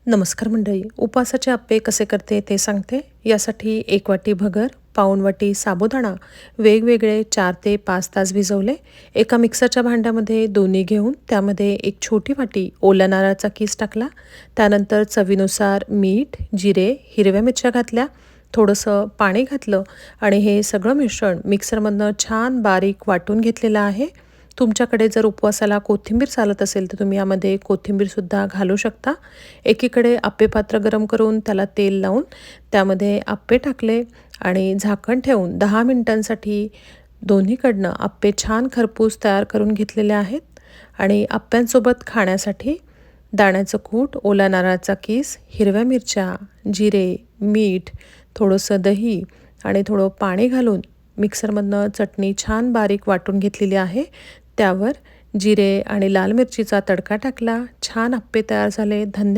नमस्कार मंडळी. उपवासाचे अप्पे कसे करते ते सांगते. यासाठी 1 वाटी भगर, पाऊण वाटी साबुदाणा वेगवेगळे 4 ते 5 तास भिजवले. एका मिक्सरच्या भांड्यामध्ये दोन्ही घेऊन त्यामध्ये एक छोटी वाटी ओल्या नारळाचा कीस टाकला. त्यानंतर चवीनुसार मीठ, जिरे, हिरव्या मिरच्या घातल्या, थोडंसं पाणी घातलं आणि हे सगळं मिश्रण मिक्सरमधनं छान बारीक वाटून घेतलेलं आहे. तुमच्याकडे जर उपवासाला कोथिंबीर चालत असेल तर तुम्ही यामध्ये कोथिंबीरसुद्धा घालू शकता. एकीकडे अप्पे पात्र गरम करून त्याला तेल लावून त्यामध्ये अप्पे टाकले आणि झाकण ठेवून 10 मिनिटांसाठी दोन्हीकडनं अप्पे छान खरपूस तयार करून घेतलेले आहेत. आणि अप्प्यांसोबत खाण्यासाठी दाण्याचं कूट, ओला नारळाचा कीस, हिरव्या मिरच्या, जिरे, मीठ, थोडंसं दही आणि थोडं पाणी घालून मिक्सरमधनं चटणी छान बारीक वाटून घेतलेली आहे. त्यावर जिरे आणि लाल मिरचीचा तडका टाकला. छान अप्पे तयार झाले. धन्यवाद.